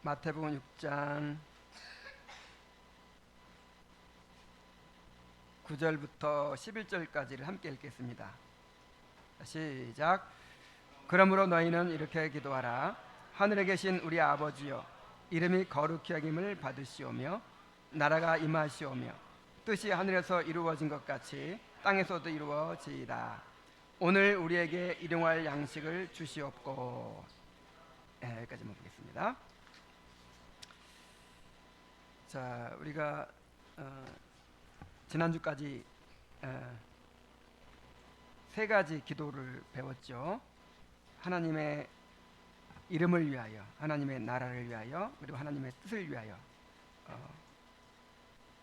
마태복음 6장 9절부터 11절까지를 함께 읽겠습니다. 시작. 그러므로 너희는 이렇게 기도하라. 하늘에 계신 우리 아버지여, 이름이 거룩히 여김을 받으시오며 나라가 임하시오며 뜻이 하늘에서 이루어진 것 같이 땅에서도 이루어지이다. 오늘 우리에게 일용할 양식을 주시옵고. 여기까지만 보겠습니다. 자, 우리가 지난주까지 세 가지 기도를 배웠죠. 하나님의 이름을 위하여, 하나님의 나라를 위하여, 그리고 하나님의 뜻을 위하여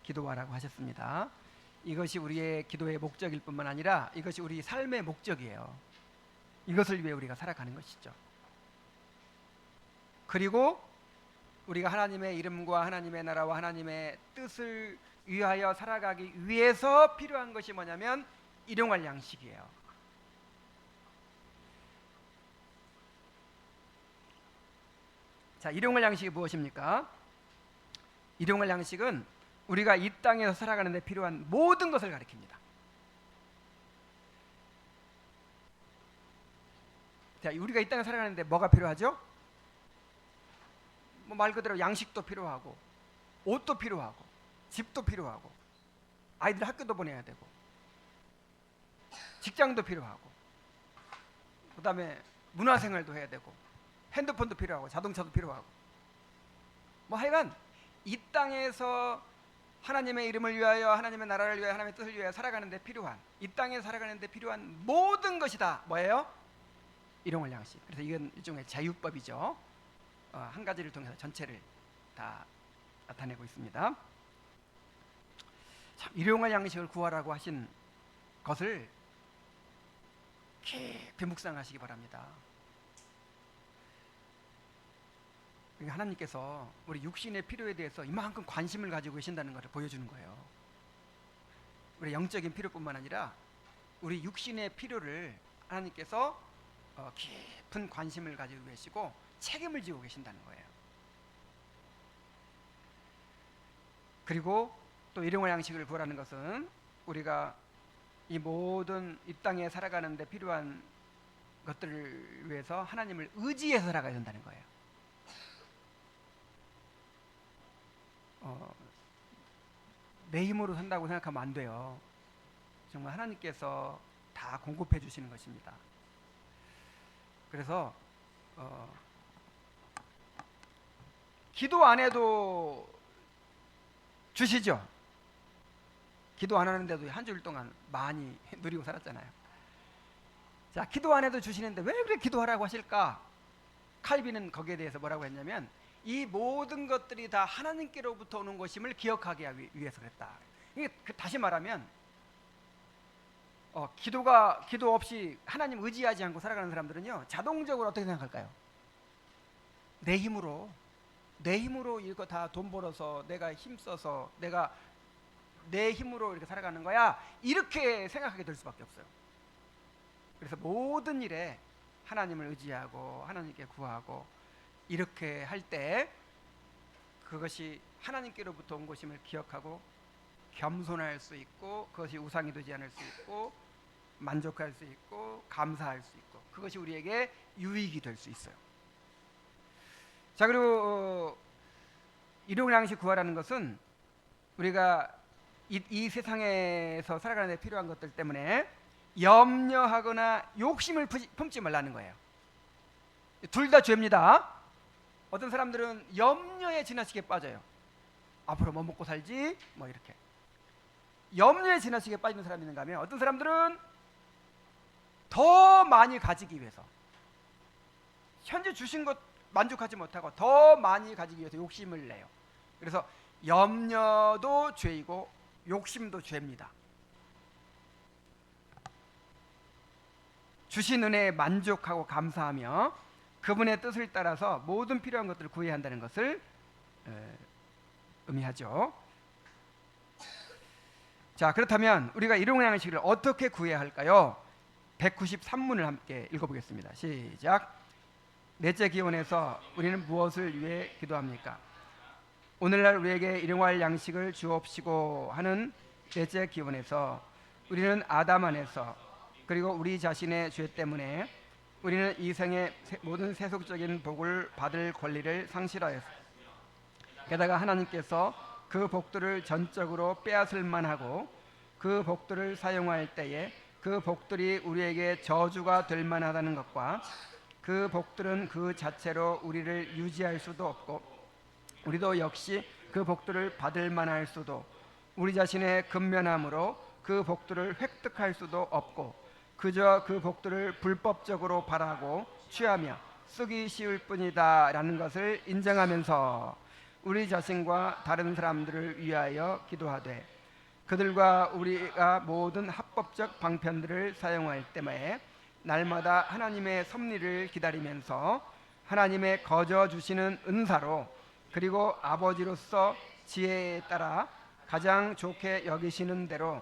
기도하라고 하셨습니다. 이것이 우리의 기도의 목적일 뿐만 아니라 이것이 우리 삶의 목적이에요. 이것을 위해 우리가 살아가는 것이죠. 그리고 우리가 하나님의 이름과 하나님의 나라와 하나님의 뜻을 위하여 살아가기 위해서 필요한 것이 뭐냐면 일용할 양식이에요. 자, 일용할 양식이 무엇입니까? 일용할 양식은 우리가 이 땅에서 살아가는 데 필요한 모든 것을 가리킵니다. 자, 우리가 이 땅에 살아가는데 뭐가 필요하죠? 뭐 말 그대로 양식도 필요하고, 옷도 필요하고, 집도 필요하고, 아이들 학교도 보내야 되고, 직장도 필요하고, 그 다음에 문화생활도 해야 되고, 핸드폰도 필요하고, 자동차도 필요하고, 뭐 하여간 이 땅에서 하나님의 이름을 위하여, 하나님의 나라를 위하여, 하나님의 뜻을 위하여 살아가는 데 필요한, 이 땅에 살아가는 데 필요한 모든 것이 다 뭐예요? 일용할 양식. 그래서 이건 일종의 제휴법이죠. 한 가지를 통해서 전체를 다 나타내고 있습니다. 참, 일용할 양식을 구하라고 하신 것을 깊이 묵상하시기 바랍니다. 하나님께서 우리 육신의 필요에 대해서 이만큼 관심을 가지고 계신다는 것을 보여주는 거예요. 우리 영적인 필요뿐만 아니라 우리 육신의 필요를 하나님께서 깊은 관심을 가지고 계시고 책임을 지고 계신다는 거예요. 그리고 또 일용할 양식을 구하라는 것은 우리가 이 모든 이 땅에 살아가는 데 필요한 것들을 위해서 하나님을 의지해서 살아가야 된다는 거예요. 내 힘으로 산다고 생각하면 안 돼요. 정말 하나님께서 다 공급해 주시는 것입니다. 그래서 기도 안 해도 주시죠. 기도 안 하는데도 한 주일 동안 많이 누리고 살았잖아요. 자, 기도 안 해도 주시는데 왜 그렇게 기도하라고 하실까? 칼빈은 거기에 대해서 뭐라고 했냐면 이 모든 것들이 다 하나님께로부터 오는 것임을 기억하게 하기 위해서 그랬다. 이게 다시 말하면 기도 없이 하나님 의지하지 않고 살아가는 사람들은요, 자동적으로 어떻게 생각할까요? 내 힘으로 이거 다 돈 벌어서 내가 힘써서 내가 내 힘으로 이렇게 살아가는 거야, 이렇게 생각하게 될 수밖에 없어요. 그래서 모든 일에 하나님을 의지하고 하나님께 구하고 이렇게 할 때 그것이 하나님께로부터 온 것임을 기억하고 겸손할 수 있고, 그것이 우상이 되지 않을 수 있고, 만족할 수 있고, 감사할 수 있고, 그것이 우리에게 유익이 될 수 있어요. 자, 그리고 일용할 양식 구하라는 것은 우리가 이 세상에서 살아가는 데 필요한 것들 때문에 염려하거나 욕심을 품지 말라는 거예요. 둘 다 죄입니다. 어떤 사람들은 염려에 지나치게 빠져요. 앞으로 뭐 먹고 살지? 뭐 이렇게 염려에 지나치게 빠지는 사람이 있는가 하면, 어떤 사람들은 더 많이 가지기 위해서, 현재 주신 것 만족하지 못하고 더 많이 가지기 위해서 욕심을 내요. 그래서 염려도 죄이고 욕심도 죄입니다. 주신 은혜에 만족하고 감사하며 그분의 뜻을 따라서 모든 필요한 것들을 구해야 한다는 것을 의미하죠. 자, 그렇다면 우리가 일용할 양식을 어떻게 구해야 할까요? 193문을 함께 읽어보겠습니다. 시작. 넷째 기원에서 우리는 무엇을 위해 기도합니까? 오늘날 우리에게 일용할 양식을 주옵시고 하는 넷째 기원에서 우리는 아담 안에서 그리고 우리 자신의 죄 때문에 우리는 이 생의 모든 세속적인 복을 받을 권리를 상실하였습니다. 게다가 하나님께서 그 복들을 전적으로 빼앗을 만하고 그 복들을 사용할 때에 그 복들이 우리에게 저주가 될 만하다는 것과 그 복들은 그 자체로 우리를 유지할 수도 없고 우리도 역시 그 복들을 받을 만할 수도 우리 자신의 근면함으로 그 복들을 획득할 수도 없고 그저 그 복들을 불법적으로 바라고 취하며 쓰기 쉬울 뿐이다 라는 것을 인정하면서 우리 자신과 다른 사람들을 위하여 기도하되 그들과 우리가 모든 합법적 방편들을 사용할 때에 날마다 하나님의 섭리를 기다리면서 하나님의 거저 주시는 은사로 그리고 아버지로서 지혜에 따라 가장 좋게 여기시는 대로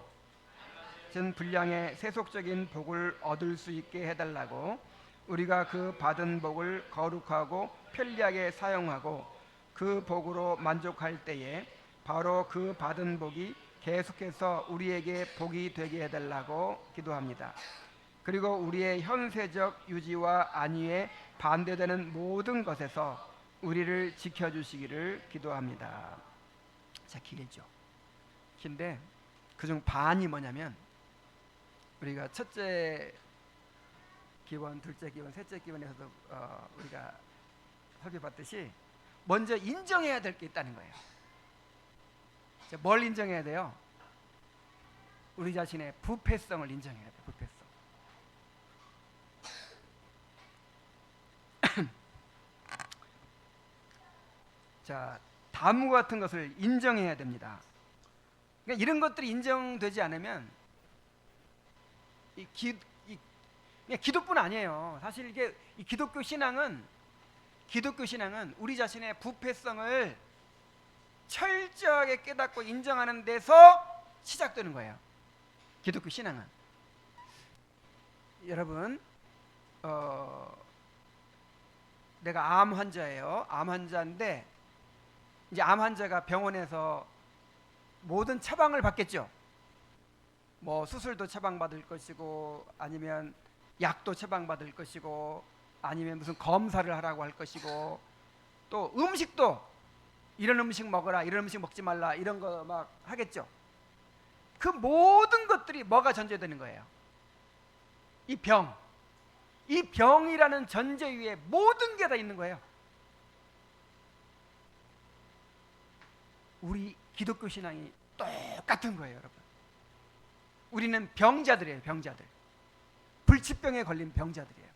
전 분량의 세속적인 복을 얻을 수 있게 해달라고 우리가 그 받은 복을 거룩하고 편리하게 사용하고 그 복으로 만족할 때에 바로 그 받은 복이 계속해서 우리에게 복이 되게 해달라고 기도합니다. 그리고 우리의 현세적 유지와 안위에 반대되는 모든 것에서 우리를 지켜주시기를 기도합니다. 자, 길죠. 긴데 그중 반이 뭐냐면 우리가 첫째 기원, 둘째 기원, 셋째 기원에서도 우리가 살펴봤듯이 먼저 인정해야 될 게 있다는 거예요. 자, 뭘 인정해야 돼요? 우리 자신의 부패성을 인정해야 돼요. 부패성. 자, 다무 같은 것을 인정해야 됩니다. 그러니까 이런 것들이 인정되지 않으면 그냥 기도뿐 아니에요. 사실 이게 이 기독교 신앙은 우리 자신의 부패성을 철저하게 깨닫고 인정하는 데서 시작되는 거예요. 기독교 신앙은. 여러분, 내가 암 환자예요. 암 환자인데 이제 암 환자가 병원에서 모든 처방을 받겠죠. 뭐 수술도 처방받을 것이고 아니면 약도 처방받을 것이고 아니면 무슨 검사를 하라고 할 것이고 또 음식도 이런 음식 먹어라 이런 음식 먹지 말라 이런 거 막 하겠죠. 그 모든 것들이 뭐가 전제되는 거예요? 이 병이라는 전제 위에 모든 게 다 있는 거예요. 우리 기독교 신앙이 똑같은 거예요, 여러분. 우리는 병자들이에요, 병자들. 불치병에 걸린 병자들이에요.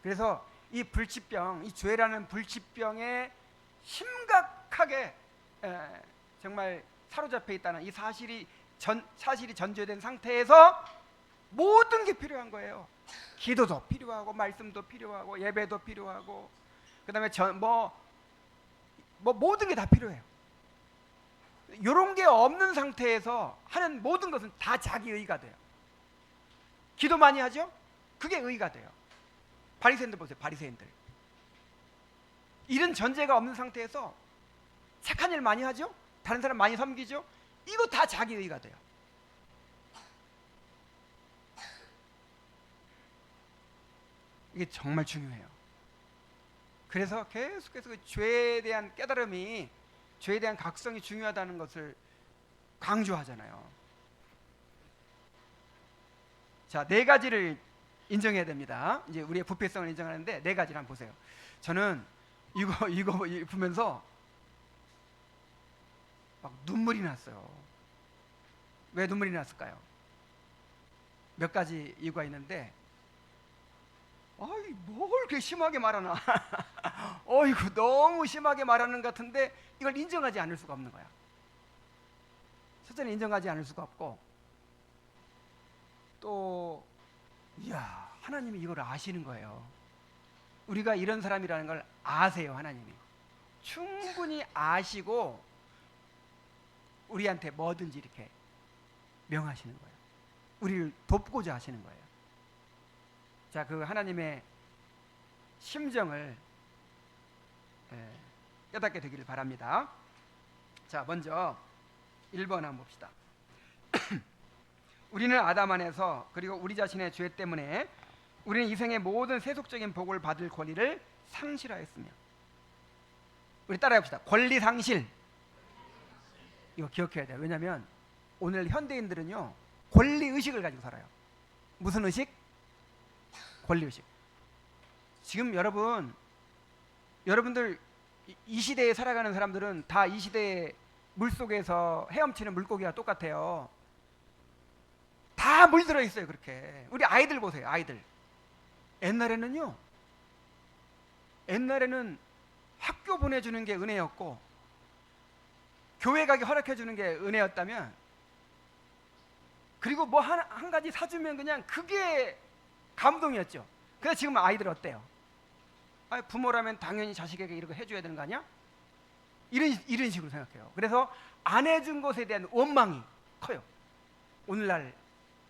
그래서 이 불치병, 이 죄라는 불치병에 심각하게 정말 사로잡혀 있다는 이 사실이 전제된 상태에서 모든 게 필요한 거예요. 기도도 필요하고 말씀도 필요하고 예배도 필요하고 그다음에 모든 게 다 필요해요. 이런 게 없는 상태에서 하는 모든 것은 다 자기 의가 돼요. 기도 많이 하죠? 그게 의가 돼요. 바리새인들 보세요. 바리새인들. 이런 전제가 없는 상태에서 착한 일 많이 하죠? 다른 사람 많이 섬기죠? 이거 다 자기 의가 돼요. 이게 정말 중요해요. 그래서 계속해서 그 죄에 대한 깨달음이 죄에 대한 각성이 중요하다는 것을 강조하잖아요. 자, 네 가지를 인정해야 됩니다. 이제 우리의 부패성을 인정하는데 네 가지를 한번 보세요. 저는 이거 보면서 막 눈물이 났어요. 왜 눈물이 났을까요? 몇 가지 이유가 있는데 뭘 이렇게 심하게 말하나 어이구 너무 심하게 말하는 것 같은데 이걸 인정하지 않을 수가 없는 거야. 첫째는 인정하지 않을 수가 없고 또 이야 하나님이 이걸 아시는 거예요. 우리가 이런 사람이라는 걸 아세요. 하나님이 충분히 아시고 우리한테 뭐든지 이렇게 명하시는 거예요. 우리를 돕고자 하시는 거예요. 자, 그 하나님의 심정을 깨닫게 되기를 바랍니다. 자, 먼저 1번 한번 봅시다. 우리는 아담 안에서 그리고 우리 자신의 죄 때문에 우리는 이 생의 모든 세속적인 복을 받을 권리를 상실하였으며. 우리 따라해 봅시다. 권리 상실. 이거 기억해야 돼요. 왜냐하면 오늘 현대인들은요, 권리 의식을 가지고 살아요. 무슨 의식? 권리 의식. 지금 여러분들 이 시대에 살아가는 사람들은 다 이 시대의 물속에서 헤엄치는 물고기와 똑같아요. 다 물들어 있어요. 그렇게. 우리 아이들 보세요. 아이들. 옛날에는 학교 보내주는 게 은혜였고 교회 가기 허락해 주는 게 은혜였다면, 그리고 뭐 한 가지 사주면 그냥 그게 감동이었죠. 그래서 지금 아이들 어때요? 부모라면 당연히 자식에게 이렇게 해줘야 되는 거 아니야? 이런 식으로 생각해요. 그래서 안 해준 것에 대한 원망이 커요. 오늘날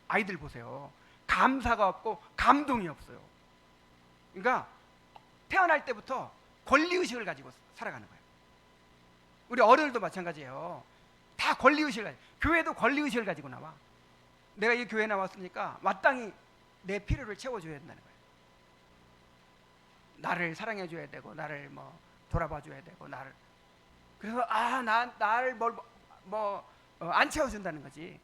아이들 보세요. 감사가 없고 감동이 없어요. 그러니까 태어날 때부터 권리의식을 가지고 살아가는 거예요. 우리 어른들도 마찬가지예요. 다 권리의식을 가지고, 교회도 권리의식을 가지고 나와. 내가 이 교회 나왔으니까 마땅히 내 필요를 채워줘야 된다는 거예요. 나를 사랑해줘야 되고, 나를 뭐 돌아봐줘야 되고, 나를. 그래서 나를 안 채워준다는 거지.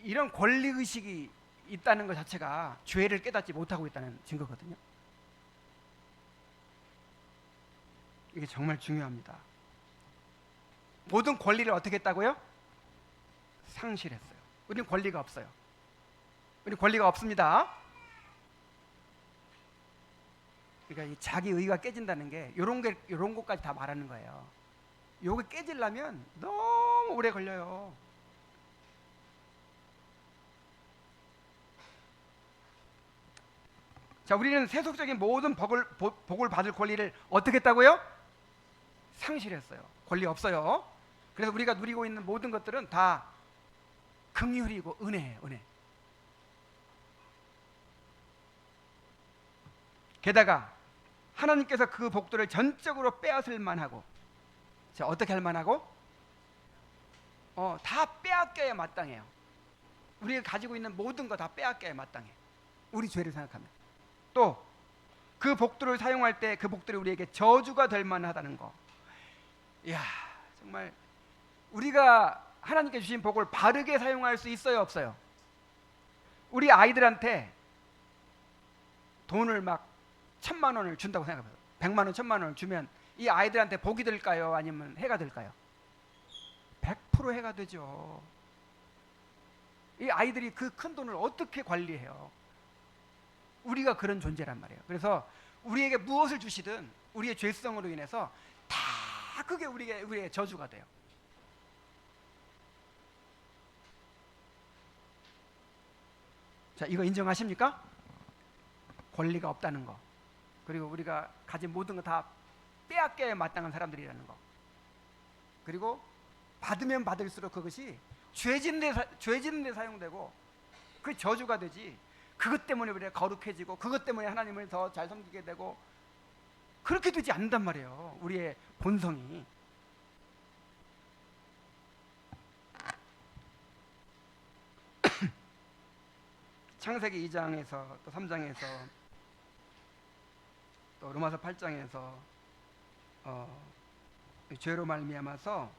이런 권리의식이 있다는 것 자체가 죄를 깨닫지 못하고 있다는 증거거든요. 이게 정말 중요합니다. 모든 권리를 어떻게 했다고요? 상실했어요. 우리는 권리가 없어요. 우리는 권리가 없습니다. 그러니까 이 자기 의가 깨진다는 게 이런 것까지 다 말하는 거예요. 요게 깨지려면 너무 오래 걸려요. 자, 우리는 세속적인 모든 복을 받을 권리를 어떻게 했다고요? 상실했어요. 권리 없어요. 그래서 우리가 누리고 있는 모든 것들은 다 긍휼이고 은혜예요. 은혜. 게다가 하나님께서 그 복들을 전적으로 빼앗을 만하고, 자, 어떻게 할 만하고? 다 빼앗겨야 마땅해요. 우리가 가지고 있는 모든 거 다 빼앗겨야 마땅해. 우리 죄를 생각하면. 또 그 복들을 사용할 때 그 복들이 우리에게 저주가 될 만하다는 거. 이야, 정말 우리가 하나님께 주신 복을 바르게 사용할 수 있어요, 없어요? 우리 아이들한테 돈을 막 1,000만 원을 준다고 생각해봐요. 100만 원, 1,000만 원을 주면 이 아이들한테 복이 될까요? 아니면 해가 될까요? 100% 해가 되죠. 이 아이들이 그 큰 돈을 어떻게 관리해요? 우리가 그런 존재란 말이에요. 그래서 우리에게 무엇을 주시든 우리의 죄성으로 인해서 다 그게 우리의 저주가 돼요. 자, 이거 인정하십니까? 권리가 없다는 거, 그리고 우리가 가진 모든 거 다 빼앗겨야 마땅한 사람들이라는 거, 그리고 받으면 받을수록 그것이 죄 짓는 데 사용되고 그 저주가 되지, 그것 때문에 우리가 거룩해지고 그것 때문에 하나님을 더 잘 섬기게 되고 그렇게 되지 않는단 말이에요. 우리의 본성이. 창세기 2장에서 또 3장에서 또 로마서 8장에서 죄로 말미암아서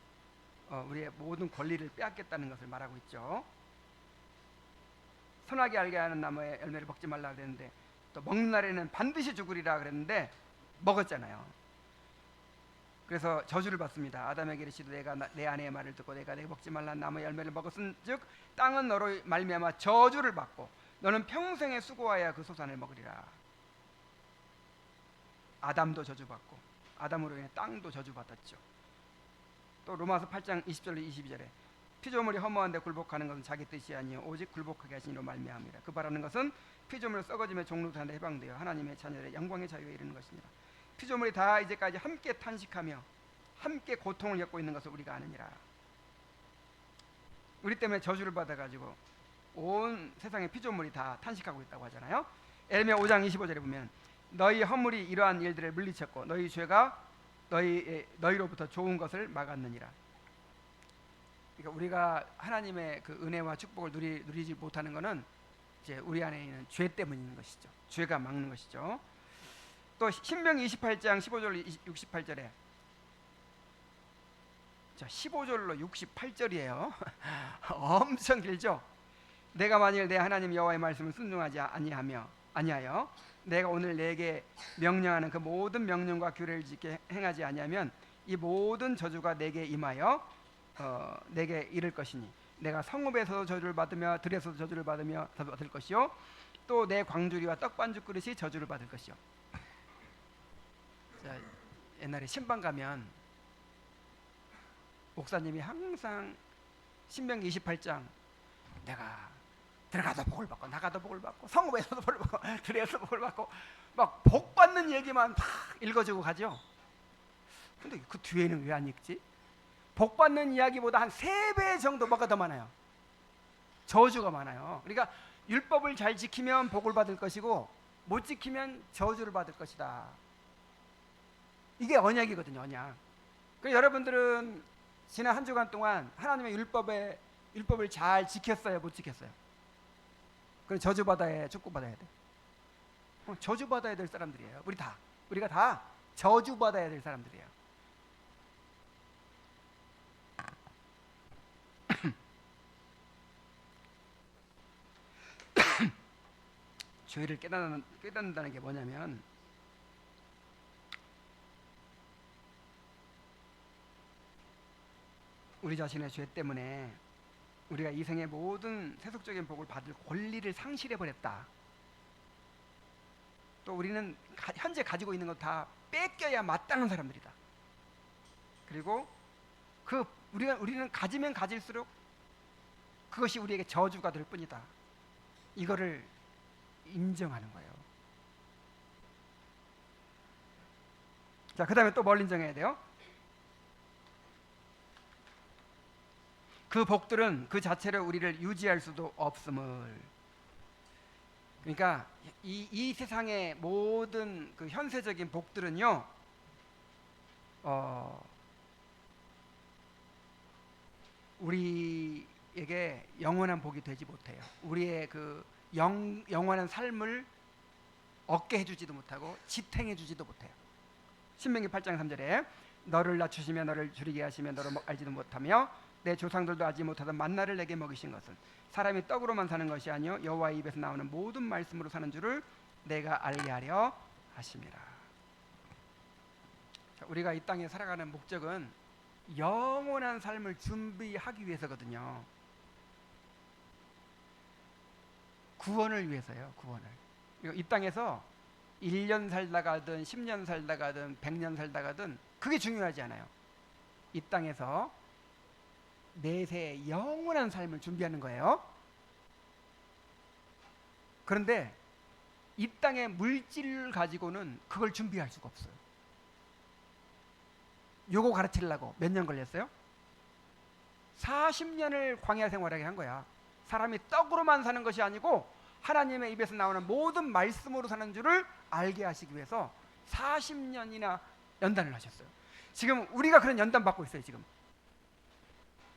우리의 모든 권리를 빼앗겼다는 것을 말하고 있죠. 선하게 알게 하는 나무의 열매를 먹지 말라 그랬는데, 또 먹는 날에는 반드시 죽으리라 그랬는데 먹었잖아요. 그래서 저주를 받습니다. 아담에게 이르시되 내가 내 아내의 말을 듣고 내가 내게 먹지 말라 나무의 열매를 먹었은즉 땅은 너로 말미암아 저주를 받고 너는 평생에 수고하여 그 소산을 먹으리라. 아담도 저주받고 아담으로 인해 땅도 저주받았죠. 또 로마서 8장 20절 22절에 피조물이 허무한데 굴복하는 것은 자기 뜻이 아니요 오직 굴복하게 하시니로 말미암이라. 그 바라는 것은 피조물 썩어짐의 종로탄에 해방되어 하나님의 자녀들의 영광의 자유에 이르는 것이니라. 피조물이 다 이제까지 함께 탄식하며 함께 고통을 겪고 있는 것을 우리가 아느니라. 우리 때문에 저주를 받아가지고 온 세상의 피조물이 다 탄식하고 있다고 하잖아요. 에레미야 5장 25절에 보면 너희 허물이 이러한 일들을 물리쳤고 너희 죄가 너희로부터 좋은 것을 막았느니라. 그러니까 우리가 하나님의 그 은혜와 축복을 누리지 못하는 것은 이제 우리 안에 있는 죄 때문인 것이죠. 죄가 막는 것이죠. 또 신명기 28장 15절 68절에 자 15절로 68절이에요. 엄청 길죠. 내가 만일 내 하나님 여호와의 말씀을 순종하지 아니하여 내가 오늘 내게 명령하는 그 모든 명령과 규례를 지켜 행하지 아니하면 이 모든 저주가 내게 임하여 내게 이를 것이니 내가 성읍에서도 저주를 받으며 들에서도 저주를 받을 것이요 또 내 광주리와 떡반죽 그릇이 저주를 받을 것이요. 자, 옛날에 신방 가면 목사님이 항상 신명기 28장 내가 들어가도 복을 받고 나가도 복을 받고 성읍에서도 복을 받고 들에서도 복을 받고 막 복 받는 얘기만 다 읽어주고 가죠. 근데 그 뒤에는 왜 안 읽지? 복 받는 이야기보다 한 3배 정도 뭐가 더 많아요. 저주가 많아요. 그러니까 율법을 잘 지키면 복을 받을 것이고 못 지키면 저주를 받을 것이다. 이게 언약이거든요. 언약. 그래서 여러분들은 지난 한 주간 동안 하나님의 율법을 잘 지켰어요? 못 지켰어요? 그럼 저주받아야 축복받아야 돼. 저주받아야 될 사람들이에요. 우리가 다 저주받아야 될 사람들이에요. 죄를 깨닫는다는 게 뭐냐면 우리 자신의 죄 때문에 우리가 이 생의 모든 세속적인 복을 받을 권리를 상실해버렸다. 또 우리는 현재 가지고 있는 것 다 뺏겨야 마땅한 사람들이다. 그리고 우리는 가지면 가질수록 그것이 우리에게 저주가 될 뿐이다. 이거를 인정하는 거예요. 자, 그 다음에 또 뭘 인정해야 돼요? 그 복들은 그 자체로 우리를 유지할 수도 없음을. 그러니까 이 세상의 모든 그 현세적인 복들은요, 우리에게 영원한 복이 되지 못해요. 우리의 그 영원한 삶을 얻게 해주지도 못하고 지탱해주지도 못해요. 신명기 8장 3절에 너를 낮추시며 너를 줄이게 하시며 너를 알지도 못하며 내 조상들도 알지 못하던 만나를 내게 먹이신 것은 사람이 떡으로만 사는 것이 아니요 여호와의 입에서 나오는 모든 말씀으로 사는 줄을 내가 알게 하려 하심이라. 우리가 이 땅에 살아가는 목적은 영원한 삶을 준비하기 위해서거든요. 구원을 위해서요. 구원을. 이 땅에서 1년 살다가든 10년 살다가든 100년 살다가든 그게 중요하지 않아요. 이 땅에서 내세의 영원한 삶을 준비하는 거예요. 그런데 이 땅의 물질을 가지고는 그걸 준비할 수가 없어요. 요거 가르치려고 몇 년 걸렸어요? 40년을 광야 생활하게 한 거야. 사람이 떡으로만 사는 것이 아니고 하나님의 입에서 나오는 모든 말씀으로 사는 줄을 알게 하시기 위해서 40년이나 연단을 하셨어요. 지금 우리가 그런 연단 받고 있어요. 지금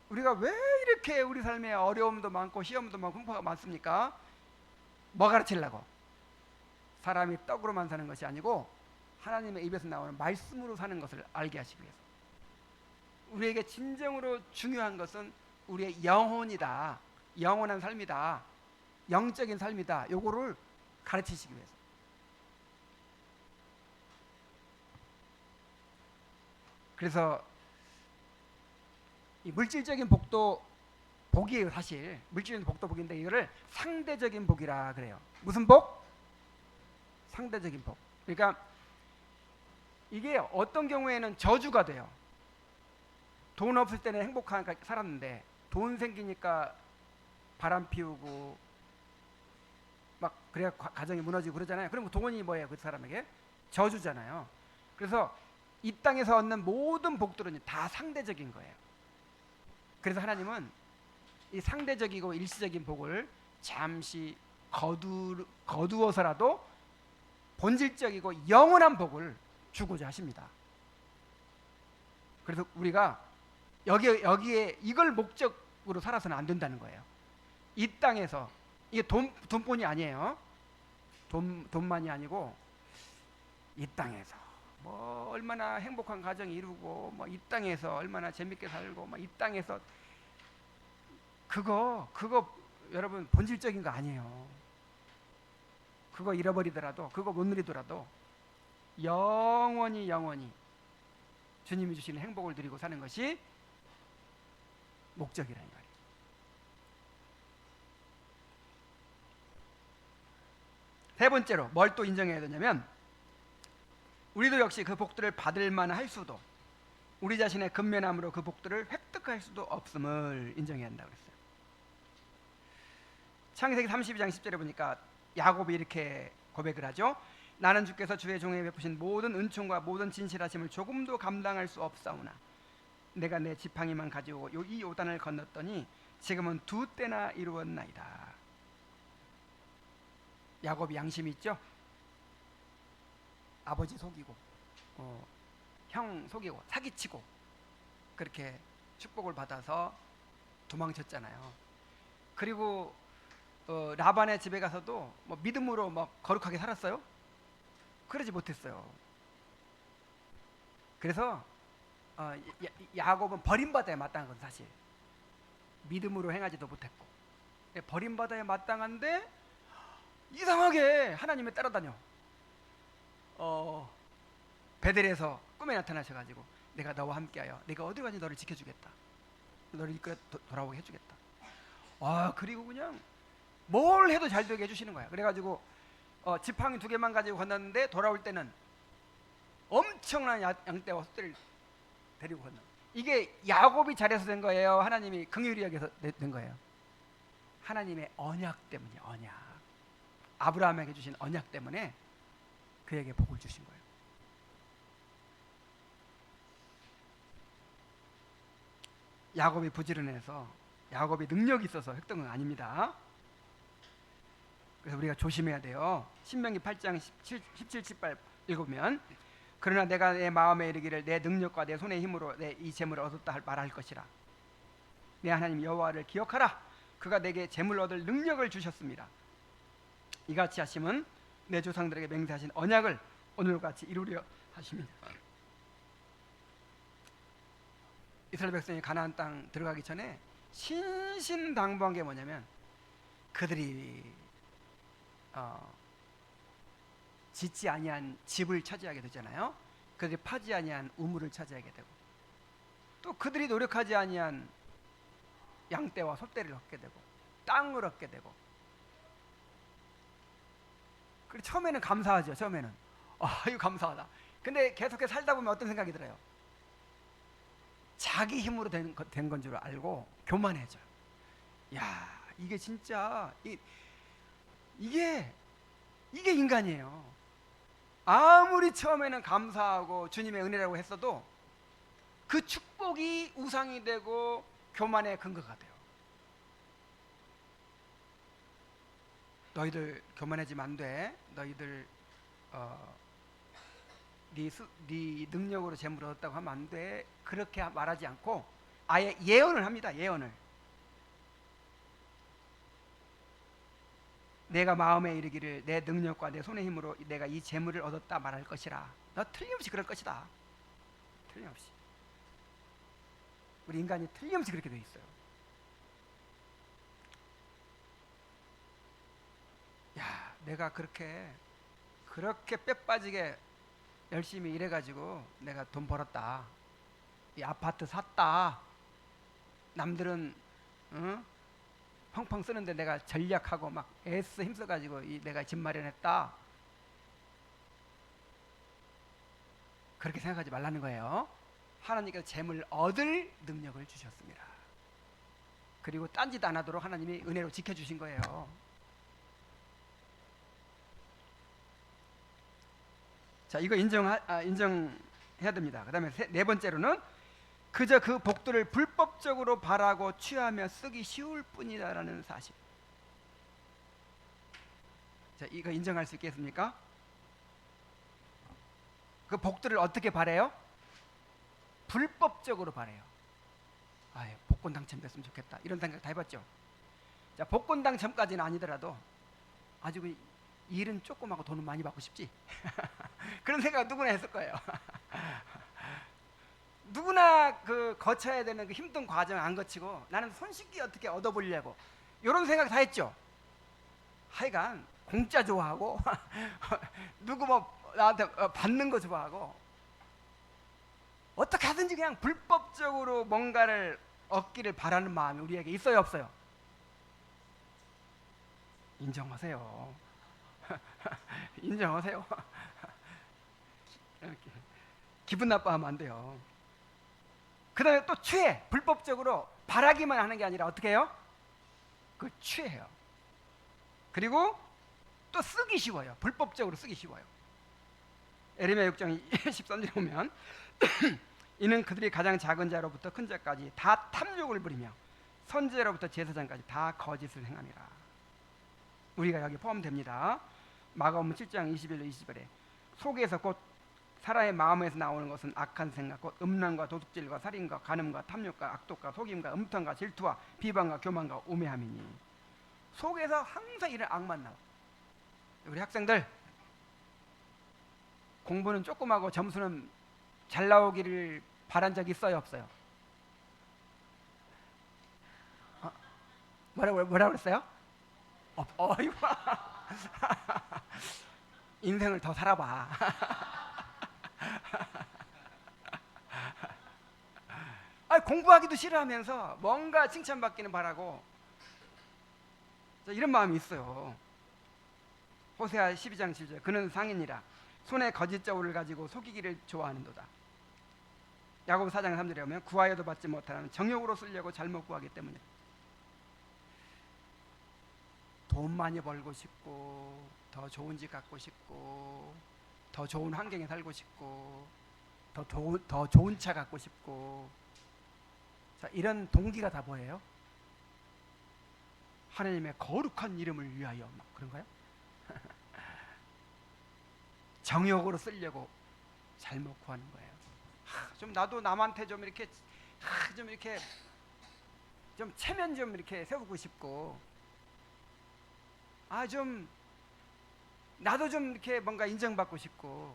우리가 왜 이렇게 우리 삶에 어려움도 많고 시험도 많고 공포가 많습니까? 뭐 가르치려고? 사람이 떡으로만 사는 것이 아니고 하나님의 입에서 나오는 말씀으로 사는 것을 알게 하시기 위해서. 우리에게 진정으로 중요한 것은 우리의 영혼이다. 영원한 삶이다. 영적인 삶이다. 요거를 가르치시기 위해서. 그래서 이 물질적인 복도 복이에요. 사실 물질적인 복도 복인데 이거를 상대적인 복이라 그래요. 무슨 복? 상대적인 복. 그러니까 이게 어떤 경우에는 저주가 돼요. 돈 없을 때는 행복하게 살았는데 돈 생기니까 바람 피우고 막 그래야 가정이 무너지고 그러잖아요. 그럼 돈이 뭐예요? 그 사람에게 저주잖아요. 그래서 이 땅에서 얻는 모든 복들은 다 상대적인 거예요. 그래서 하나님은 이 상대적이고 일시적인 복을 잠시 거두어서라도 본질적이고 영원한 복을 주고자 하십니다. 그래서 우리가 여기에 이걸 목적으로 살아서는 안 된다는 거예요. 이 땅에서 이게 돈뿐이 아니에요. 돈만이 아니고 이 땅에서 뭐 얼마나 행복한 가정 이루고 뭐 이 땅에서 얼마나 재밌게 살고 뭐 이 땅에서 그거 여러분 본질적인 거 아니에요. 그거 잃어버리더라도 그거 못 누리더라도 영원히 주님이 주시는 행복을 누리고 사는 것이 목적이라는 말이에요. 세 번째로 뭘 또 인정해야 되냐면 우리도 역시 그 복들을 받을 만할 수도 우리 자신의 근면함으로 그 복들을 획득할 수도 없음을 인정해야 한다고 그랬어요. 창세기 32장 10절에 보니까 야곱이 이렇게 고백을 하죠. 나는 주께서 주의 종에게 베푸신 모든 은총과 모든 진실하심을 조금도 감당할 수 없사오나 내가 내 지팡이만 가지고 이 요단을 건넜더니 지금은 2때나 이루었나이다. 야곱이 양심이 있죠. 아버지 속이고 형 속이고 사기치고 그렇게 축복을 받아서 도망쳤잖아요. 그리고 라반의 집에 가서도 뭐 믿음으로 막 거룩하게 살았어요? 그러지 못했어요. 그래서 야곱은 버림받아야 마땅한 건 사실. 믿음으로 행하지도 못했고 버림받아야 마땅한데 이상하게 하나님을 따라다녀. 베델에서 꿈에 나타나셔가지고 내가 너와 함께하여 내가 어디 가든지 너를 지켜주겠다. 너를 이끌어 돌아오게 해주겠다. 그리고 그냥 뭘 해도 잘 되게 해주시는 거야. 그래가지고 지팡이 2개만 가지고 건넜는데 돌아올 때는 엄청난 양떼와 소떼를 데리고 건너. 이게 야곱이 잘해서 된 거예요? 하나님이 긍휼히 여겨서 된 거예요? 하나님의 언약 때문이에요. 언약. 아브라함에게 주신 언약 때문에 그에게 복을 주신 거예요. 야곱이 부지런해서 야곱이 능력이 있어서 획득은 아닙니다. 그래서 우리가 조심해야 돼요. 신명기 8장 17, 18 읽으면 그러나 내가 내 마음에 이르기를 내 능력과 내 손의 힘으로 내 이 재물을 얻었다 말할 것이라. 내 하나님 여호와를 기억하라. 그가 내게 재물 얻을 능력을 주셨습니다. 이같이 하심은 내 조상들에게 맹세하신 언약을 오늘과 같이 이루려 하십니다. 이스라엘 백성이 가나안 땅 들어가기 전에 신신당부한 게 뭐냐면 그들이 짓지 아니한 집을 차지하게 되잖아요. 그들이 파지 아니한 우물을 차지하게 되고 또 그들이 노력하지 아니한 양떼와 소떼를 얻게 되고 땅을 얻게 되고. 그리고 처음에는 감사하죠. 처음에는 이거 감사하다. 근데 계속해서 살다 보면 어떤 생각이 들어요? 자기 힘으로 된 건 줄 알고 교만해져요. 야, 이게 진짜 이게 인간이에요. 아무리 처음에는 감사하고 주님의 은혜라고 했어도 그 축복이 우상이 되고 교만의 근거가 돼요. 너희들 교만해지면 안 돼. 너희들 네 능력으로 재물을 얻었다고 하면 안 돼. 그렇게 말하지 않고 아예 예언을 합니다. 예언을. 내가 마음에 이르기를 내 능력과 내 손의 힘으로 내가 이 재물을 얻었다 말할 것이라. 너 틀림없이 그럴 것이다. 틀림없이. 우리 인간이 틀림없이 그렇게 돼 있어요. 야, 내가 그렇게 뼈 빠지게 열심히 일해가지고 내가 돈 벌었다. 이 아파트 샀다. 남들은 펑펑 쓰는데 내가 전략하고 막 애써 힘써가지고 내가 집 마련했다. 그렇게 생각하지 말라는 거예요. 하나님께서 재물 얻을 능력을 주셨습니다. 그리고 딴짓 안 하도록 하나님이 은혜로 지켜주신 거예요. 자, 이거 인정해야 됩니다. 그 다음에 네 번째로는 그저 그 복들을 불법적으로 바라고 취하며 쓰기 쉬울 뿐이다라는 사실. 자, 이거 인정할 수 있겠습니까? 그 복들을 어떻게 바래요? 불법적으로 바래요. 아유, 복권 당첨됐으면 좋겠다, 이런 생각 다 해봤죠? 자, 복권 당첨까지는 아니더라도 아주 그 일은 조금 하고 돈은 많이 받고 싶지. 그런 생각 누구나 했을 거예요. 누구나 그 거쳐야 되는 그 힘든 과정 안 거치고 나는 손쉽게 어떻게 얻어보려고 이런 생각 다 했죠. 하여간 공짜 좋아하고 누구 뭐 나한테 받는 거 좋아하고 어떻게 하든지 그냥 불법적으로 뭔가를 얻기를 바라는 마음이 우리에게 있어요, 없어요? 인정하세요. 인정하세요. 이렇게 기분 나빠하면 안 돼요. 그 다음에 또 취해. 불법적으로 바라기만 하는 게 아니라 어떻게 해요? 그 취해요. 그리고 또 쓰기 쉬워요. 불법적으로 쓰기 쉬워요. 에레미야 6장 13절에 보면 이는 그들이 가장 작은 자로부터 큰 자까지 다 탐욕을 부리며 선지자로부터 제사장까지 다 거짓을 행함이라. 우리가 여기 포함됩니다. 마가복음 7장 21절 20절에 속에서 곧 사람의 마음에서 나오는 것은 악한 생각, 곧 음란과 도둑질과 살인과 간음과 탐욕과 악독과 속임과 음탕과 질투와 비방과 교만과 우매함이니. 속에서 항상 이런 악만 나와. 우리 학생들 공부는 조금 하고 점수는 잘 나오기를 바란 적 있어요, 없어요? 뭐라고 그랬어요? 어이구. 인생을 더 살아봐. 아니, 공부하기도 싫어하면서 뭔가 칭찬받기는 바라고 이런 마음이 있어요. 호세아 12장 7절 그는 상인이라 손에 거짓 저울을 가지고 속이기를 좋아하는도다. 야고보 4장 3절에 보면 구하여도 받지 못하는 정욕으로 쓰려고 잘못 구하기 때문이다. 돈 많이 벌고 싶고 더 좋은 집 갖고 싶고 더 좋은 환경에 살고 싶고 더 좋은 차 갖고 싶고. 자, 이런 동기가 다 뭐예요? 하나님의 거룩한 이름을 위하여 막 그런가요? 정욕으로 쓰려고 잘못 구하는 거예요. 좀 나도 남한테 좀 이렇게 좀 체면 좀 이렇게 세우고 싶고, 좀 나도 좀 이렇게 뭔가 인정받고 싶고,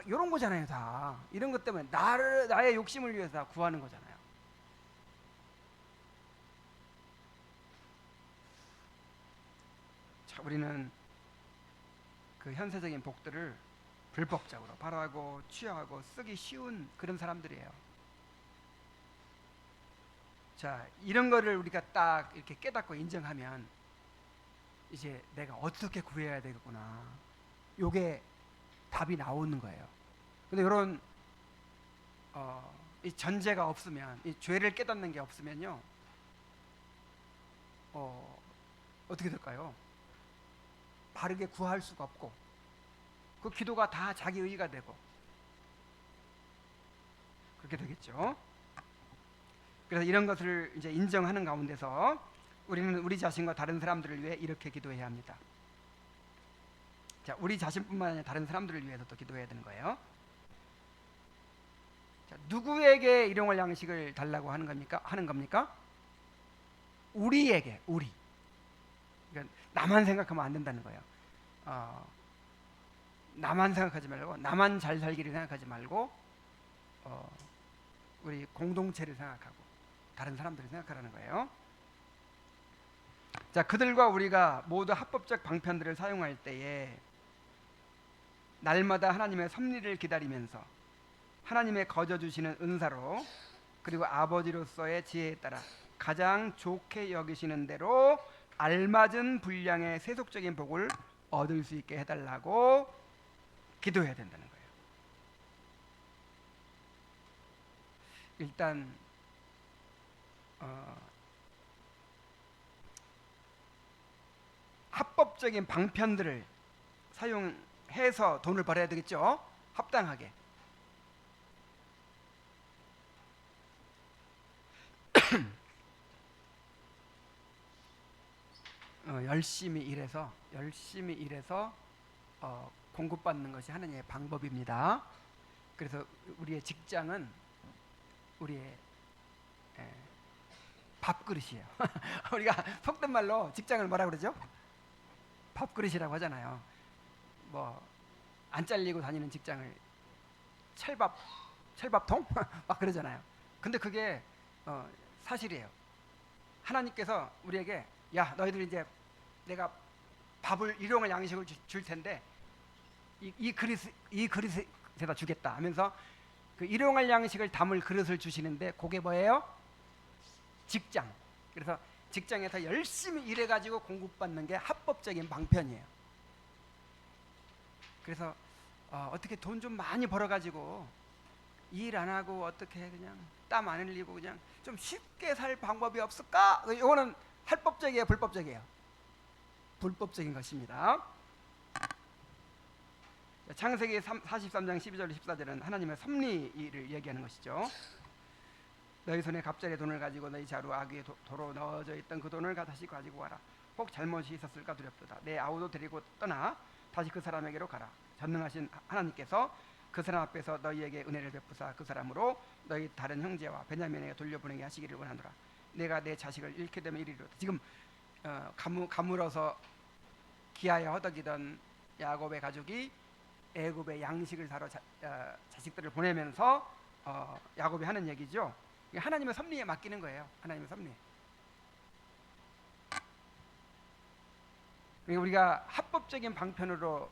이런 거잖아요. 다 이런 것 때문에 나의 욕심을 위해서 다 구하는 거잖아요. 자, 우리는 그 현세적인 복들을 불법적으로 바라고 취하고 쓰기 쉬운 그런 사람들이에요. 자, 이런 거를 우리가 딱 이렇게 깨닫고 인정하면 이제 내가 어떻게 구해야 되겠구나, 요게 답이 나오는 거예요. 근데 이런 이 전제가 없으면, 이 죄를 깨닫는 게 없으면요, 어떻게 될까요? 바르게 구할 수가 없고 그 기도가 다 자기 의가 되고 그렇게 되겠죠. 그래서 이런 것을 이제 인정하는 가운데서 우리는 우리 자신과 다른 사람들을 위해 이렇게 기도해야 합니다. 자, 우리 자신뿐만 아니라 다른 사람들을 위해서도 기도해야 되는 거예요. 자, 누구에게 일용할 양식을 달라고 하는 겁니까? 우리에게. 그러니까 나만 생각하면 안 된다는 거예요. 나만 생각하지 말고, 나만 잘 살기를 생각하지 말고 우리 공동체를 생각하고 다른 사람들을 생각하라는 거예요. 자, 그들과 우리가 모두 합법적 방편들을 사용할 때에 날마다 하나님의 섭리를 기다리면서 하나님의 거저 주시는 은사로, 그리고 아버지로서의 지혜에 따라 가장 좋게 여기시는 대로 알맞은 분량의 세속적인 복을 얻을 수 있게 해달라고 기도해야 된다는 거예요. 일단 합법적인 방편들을 사용해서 돈을 벌어야 되겠죠. 합당하게. 열심히 일해서 공급받는 것이 하나님의 방법입니다. 그래서 우리의 직장은 우리의 에, 밥그릇이에요. 우리가 속된 말로 직장을 뭐라 그러죠? 밥그릇이라고 하잖아요. 뭐 안 잘리고 다니는 직장을 철밥통 막 그러잖아요. 근데 그게 사실이에요. 하나님께서 우리에게 야 너희들 이제 내가 밥을 일용할 양식을 줄 텐데 이 그릇에다 주겠다 하면서 그 일용할 양식을 담을 그릇을 주시는데 그게 뭐예요? 직장. 그래서 직장에서 열심히 일해가지고 공급받는 게 합법적인 방편이에요. 그래서 어떻게 돈 좀 많이 벌어가지고 일 안 하고 어떻게 그냥 땀 안 흘리고 그냥 좀 쉽게 살 방법이 없을까? 이거는 합법적이에요, 불법적이에요? 불법적인 것입니다. 창세기 43장 12절 14절은 하나님의 섭리를 얘기하는 것이죠. 너희 손에 갑자기 돈을 가지고 너희 자루 아귀에 도로 넣어져 있던 그 돈을 다시 가지고 와라. 혹 잘못이 있었을까 두렵도다. 내 아우도 데리고 떠나 다시 그 사람에게로 가라. 전능하신 하나님께서 그 사람 앞에서 너희에게 은혜를 베푸사 그 사람으로 너희 다른 형제와 베냐민에게 돌려보내게 하시기를 원하노라. 내가 내 자식을 잃게 되면 이리로다. 지금 가물어서 기아에 허덕이던 야곱의 가족이 애굽의 양식을 사러 자식들을 보내면서 야곱이 하는 얘기죠. 하나님의 섭리에 맡기는 거예요. 하나님의 섭리. 그러니까 우리가 합법적인 방편으로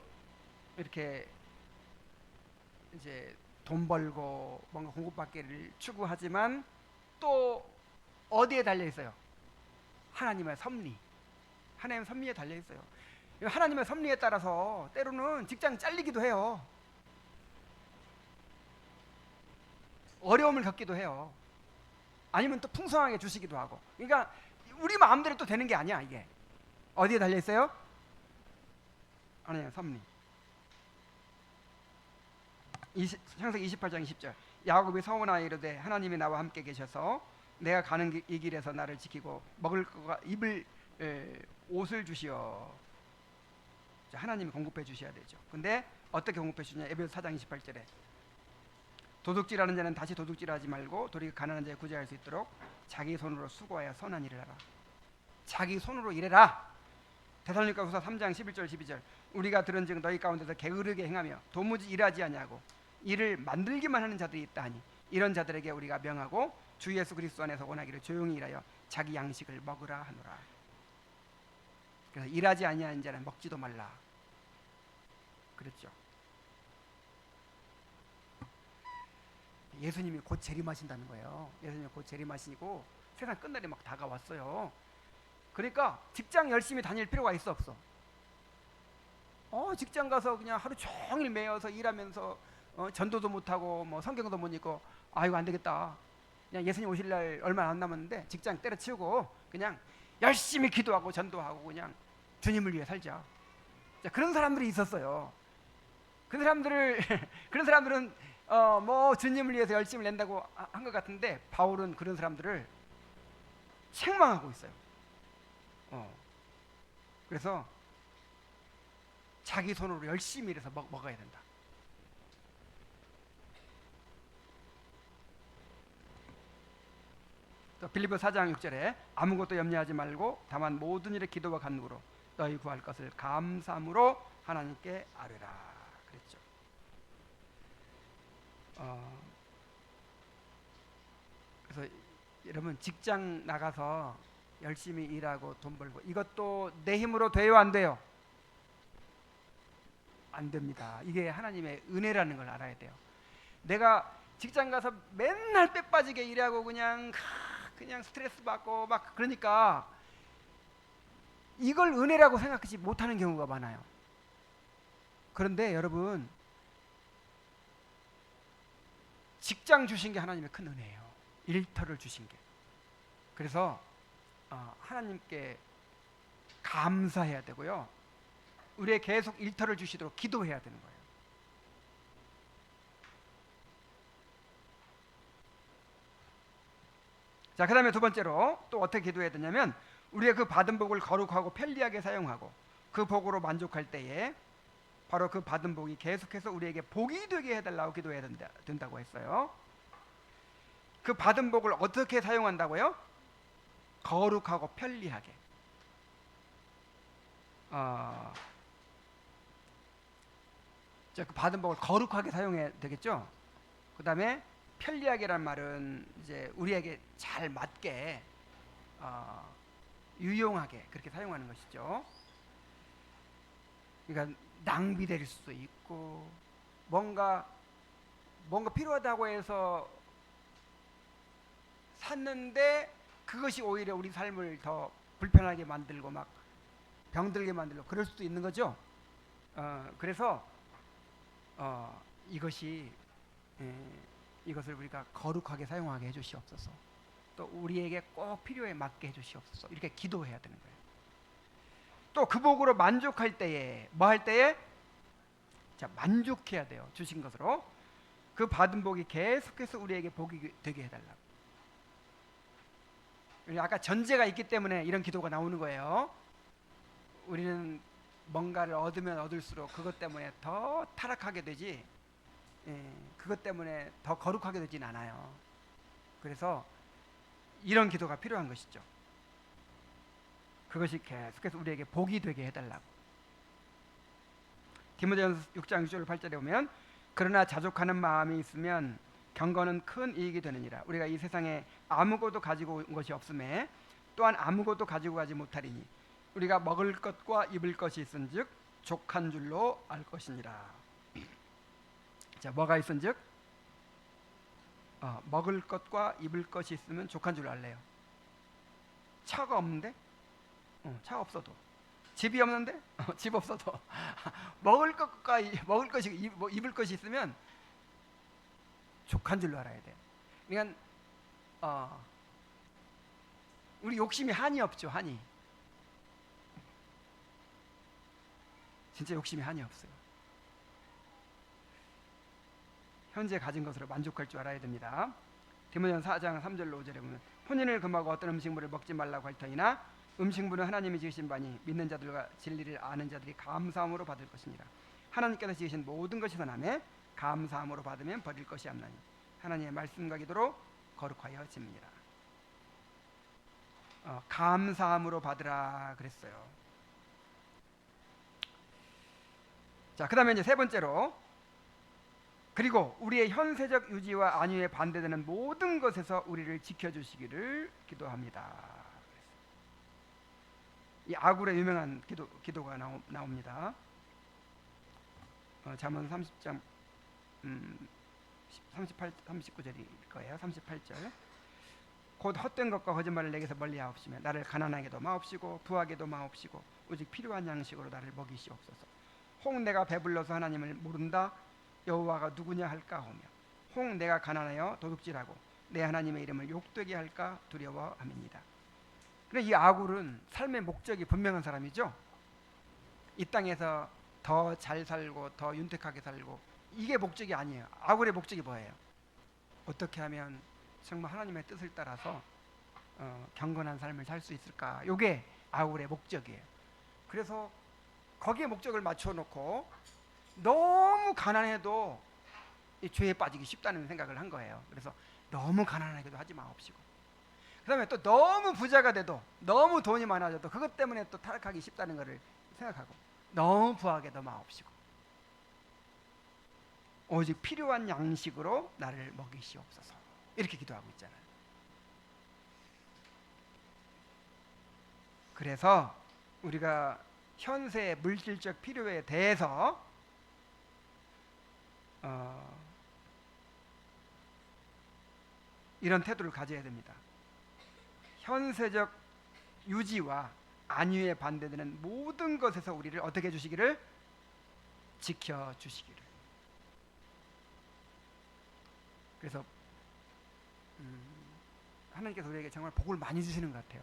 이렇게 이제 돈 벌고 뭔가 공급받기를 추구하지만 또 어디에 달려 있어요? 하나님의 섭리. 하나님의 섭리에 달려 있어요. 하나님의 섭리에 따라서 때로는 직장 잘리기도 해요. 어려움을 겪기도 해요. 아니면 또 풍성하게 주시기도 하고. 그러니까 우리 마음대로 또 되는 게 아니야. 이게 어디에 달려 있어요? 하나님의 섭리. 창세기 28장 20절 야곱이 서원하여 이르되 하나님이 나와 함께 계셔서 내가 가는 이 길에서 나를 지키고 먹을 것과 입을 옷을 주시어. 하나님이 공급해 주셔야 되죠. 근데 어떻게 공급해 주냐? 에베소 4장 28절에 도둑질하는 자는 다시 도둑질하지 말고 도리 가난한 자에 구제할 수 있도록 자기 손으로 수고하여 선한 일을 하라. 자기 손으로 일해라. 데살로니가후서 3장 11절 12절 우리가 들은즉 너희 가운데서 게으르게 행하며 도무지 일하지 아니하고 일을 만들기만 하는 자들이 있다하니 이런 자들에게 우리가 명하고 주 예수 그리스도 안에서 원하기를 조용히 일하여 자기 양식을 먹으라 하노라. 그래서 일하지 아니하는 자는 먹지도 말라 그랬죠. 예수님이 곧 재림하신다는 거예요. 예수님이 곧 재림하시고 세상 끝날이 막 다가왔어요. 그러니까 직장 열심히 다닐 필요가 있어 없어? 직장 가서 그냥 하루 종일 매여서 일하면서 전도도 못하고 뭐 성경도 못 읽고 아이고 안 되겠다. 그냥 예수님 오실 날 얼마 안 남았는데 직장 때려치우고 그냥 열심히 기도하고 전도하고 그냥 주님을 위해 살자. 자, 그런 사람들이 있었어요. 그런 사람들은 뭐 주님을 위해서 열심을 낸다고 한 것 같은데 바울은 그런 사람들을 책망하고 있어요. 그래서 자기 손으로 열심히 일해서 먹어야 된다. 또 빌립보 4장 6절에 아무것도 염려하지 말고 다만 모든 일에 기도와 간구로 너희 구할 것을 감사함으로 하나님께 아뢰라 그랬죠. 그래서 여러분 직장 나가서 열심히 일하고 돈 벌고 이것도 내 힘으로 돼요 안 돼요? 안 됩니다. 이게 하나님의 은혜라는 걸 알아야 돼요. 내가 직장 가서 맨날 빽 빠지게 일하고 그냥 스트레스 받고 막 그러니까 이걸 은혜라고 생각하지 못하는 경우가 많아요. 그런데 여러분 직장 주신 게 하나님의 큰 은혜예요. 일터를 주신 게. 그래서 하나님께 감사해야 되고요. 우리의 계속 일터를 주시도록 기도해야 되는 거예요. 자, 그 다음에 두 번째로 또 어떻게 기도해야 되냐면 우리가 그 받은 복을 거룩하고 편리하게 사용하고 그 복으로 만족할 때에 바로 그 받은 복이 계속해서 우리에게 복이 되게 해달라고 기도해야 된다고 했어요. 그 받은 복을 어떻게 사용한다고요? 거룩하고 편리하게. 그 받은 복을 거룩하게 사용해야 되겠죠. 그 다음에 편리하게란 말은 이제 우리에게 잘 맞게 유용하게 그렇게 사용하는 것이죠. 그러니까 낭비될 수도 있고 뭔가 필요하다고 해서 샀는데 그것이 오히려 우리 삶을 더 불편하게 만들고 막 병들게 만들고 그럴 수도 있는 거죠. 그래서 이것을 우리가 거룩하게 사용하게 해주시옵소서. 또 우리에게 꼭 필요에 맞게 해주시옵소서. 이렇게 기도해야 되는 거예요. 또 그 복으로 만족할 때에 뭐 할 때에 자 만족해야 돼요. 주신 것으로 그 받은 복이 계속해서 우리에게 복이 되게 해달라고. 아까 전제가 있기 때문에 이런 기도가 나오는 거예요. 우리는 뭔가를 얻으면 얻을수록 그것 때문에 더 타락하게 되지, 그것 때문에 더 거룩하게 되진 않아요. 그래서 이런 기도가 필요한 것이죠. 그것이 계속해서 우리에게 복이 되게 해달라고. 디모데전서 6장 6절 8절에 보면 그러나 자족하는 마음이 있으면 경건은 큰 이익이 되느니라. 우리가 이 세상에 아무것도 가지고 온 것이 없음에 또한 아무것도 가지고 가지 못하리니 우리가 먹을 것과 입을 것이 있은즉 족한 줄로 알 것이니라. 자, 뭐가 있은즉 먹을 것과 입을 것이 있으면 족한 줄로 알래요. 차가 없는데 차 없어도, 집이 없는데 집 없어도 먹을 것과 먹을 것이 입을 것이 있으면 족한 줄로 알아야 돼. 그러니까 우리 욕심이 한이 없죠. 한이 진짜 욕심이 한이 없어요. 현재 가진 것으로 만족할 줄 알아야 됩니다. 디모데전서 4장 3절로 5절에 보면 혼인을 금하고 어떤 음식물을 먹지 말라고 할 터이나 음식물은 하나님이 지으신 바니 믿는 자들과 진리를 아는 자들이 감사함으로 받을 것이니라. 하나님께서 지으신 모든 것이 선하매 감사함으로 받으면 버릴 것이 없나니 하나님의 말씀과 기도로 거룩하여 짐니라. 감사함으로 받으라 그랬어요. 자, 그 다음에 이제 세 번째로 그리고 우리의 현세적 유지와 안위에 반대되는 모든 것에서 우리를 지켜주시기를 기도합니다. 이 아굴의 유명한 기도가 나옵니다. 잠언 30장 39절일 거예요. 38절. 곧 헛된 것과 거짓말을 내게서 멀리하옵시며 나를 가난하게도 마옵시고 부하게도 마옵시고 오직 필요한 양식으로 나를 먹이시옵소서. 혹 내가 배불러서 하나님을 모른다 여호와가 누구냐 할까 하며 혹 내가 가난하여 도둑질하고 내 하나님의 이름을 욕되게 할까 두려워함이니이다. 그런데 이 아굴은 삶의 목적이 분명한 사람이죠. 이 땅에서 더 잘 살고 더 윤택하게 살고 이게 목적이 아니에요. 아굴의 목적이 뭐예요? 어떻게 하면 정말 하나님의 뜻을 따라서 경건한 삶을 살 수 있을까? 이게 아굴의 목적이에요. 그래서 거기에 목적을 맞춰놓고 너무 가난해도 이 죄에 빠지기 쉽다는 생각을 한 거예요. 그래서 너무 가난하게도 하지 마옵시고 그 다음에 또 너무 부자가 돼도 너무 돈이 많아져도 그것 때문에 또 타락하기 쉽다는 것을 생각하고 너무 부하게도 마옵시고 오직 필요한 양식으로 나를 먹이시옵소서 이렇게 기도하고 있잖아요. 그래서 우리가 현세의 물질적 필요에 대해서 이런 태도를 가져야 됩니다. 현세적 유지와 안위에 반대되는 모든 것에서 우리를 어떻게 해주시기를? 지켜주시기를. 그래서 하나님께서 우리에게 정말 복을 많이 주시는 것 같아요.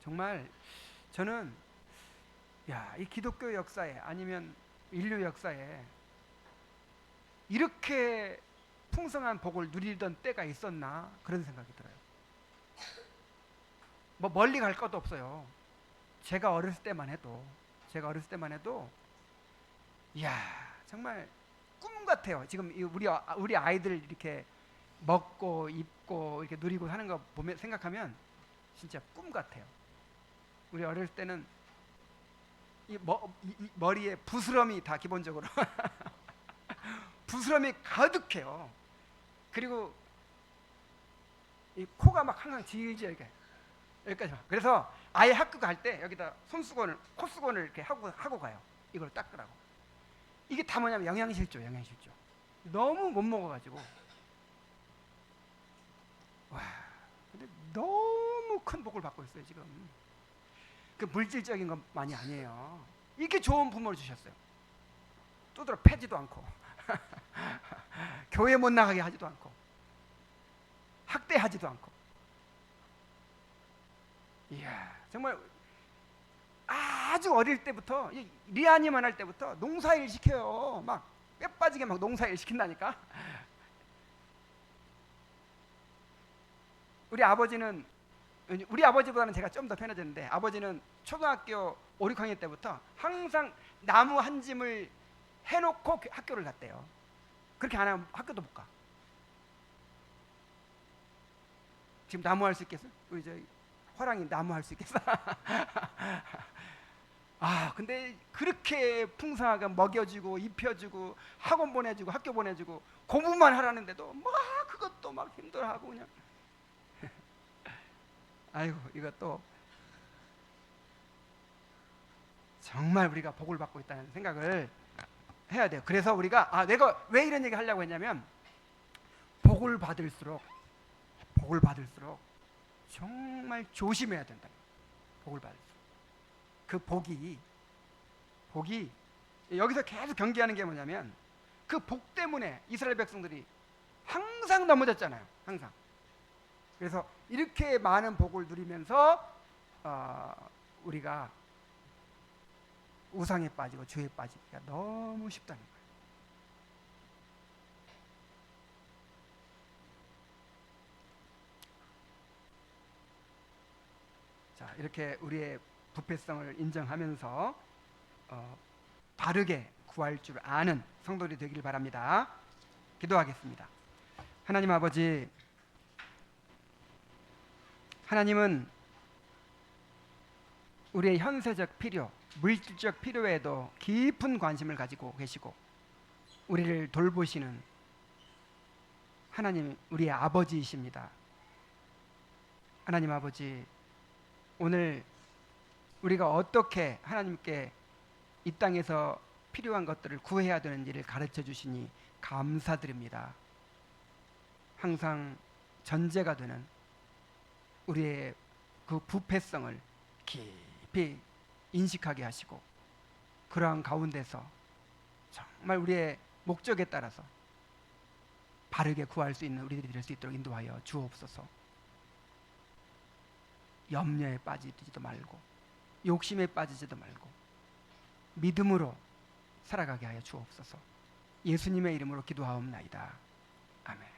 정말 저는 이 기독교 역사에 아니면 인류 역사에 이렇게 풍성한 복을 누리던 때가 있었나 그런 생각이 들어요. 뭐 멀리 갈 것도 없어요. 제가 어렸을 때만 해도 이야 정말 꿈 같아요. 지금 우리 아이들 이렇게 먹고 입고 이렇게 누리고 하는 거 보면 생각하면 진짜 꿈 같아요. 우리 어렸을 때는 이 머리에 부스럼이 다 기본적으로 부스럼이 가득해요. 그리고 이 코가 막 항상 질질하게 여기까지만. 그래서 아예 학교 갈 때 여기다 손수건을 콧수건을 이렇게 하고 가요. 이걸 닦으라고. 이게 다 뭐냐면 영양실조. 너무 못 먹어가지고 와 근데 너무 큰 복을 받고 있어요 지금. 그 물질적인 것만이 아니에요. 이렇게 좋은 부모를 주셨어요. 두드러 패지도 않고 교회 못 나가게 하지도 않고 학대하지도 않고. 이야 정말 아주 어릴 때부터 리아니만 할 때부터 농사일 시켜요. 막 빼빠지게 막 농사일 시킨다니까. 우리 아버지보다는 제가 좀 더 편해졌는데, 아버지는 초등학교 5, 6학년 때부터 항상 나무 한 짐을 해놓고 학교를 갔대요. 그렇게 안 하면 학교도 못 가. 지금 나무 할 수 있겠어? 우리 저 화랑이 나무 할 수 있겠어? 아 근데 그렇게 풍성하게 먹여주고 입혀주고 학원 보내주고 학교 보내주고 공부만 하라는데도 막 그것도 막 힘들어하고 그냥 아이고 이것도 정말 우리가 복을 받고 있다는 생각을 해야 돼요. 그래서 우리가 내가 왜 이런 얘기 하려고 했냐면 복을 받을수록 정말 조심해야 된다. 복을 받을수록 그 복이 여기서 계속 경계하는 게 뭐냐면 그 복 때문에 이스라엘 백성들이 항상 넘어졌잖아요. 항상. 그래서 이렇게 많은 복을 누리면서 우리가 우상에 빠지고 죄에 빠지기가 너무 쉽다는 거예요. 자, 이렇게 우리의 부패성을 인정하면서 바르게 구할 줄 아는 성도들이 되길 바랍니다. 기도하겠습니다. 하나님 아버지, 하나님은 우리의 현세적 필요, 물질적 필요에도 깊은 관심을 가지고 계시고 우리를 돌보시는 하나님, 우리의 아버지이십니다. 하나님 아버지, 오늘 우리가 어떻게 하나님께 이 땅에서 필요한 것들을 구해야 되는지를 가르쳐 주시니 감사드립니다. 항상 전제가 되는 우리의 그 부패성을 깊이 인식하게 하시고 그러한 가운데서 정말 우리의 목적에 따라서 바르게 구할 수 있는 우리들이 될 수 있도록 인도하여 주옵소서. 염려에 빠지지도 말고 욕심에 빠지지도 말고 믿음으로 살아가게 하여 주옵소서. 예수님의 이름으로 기도하옵나이다. 아멘.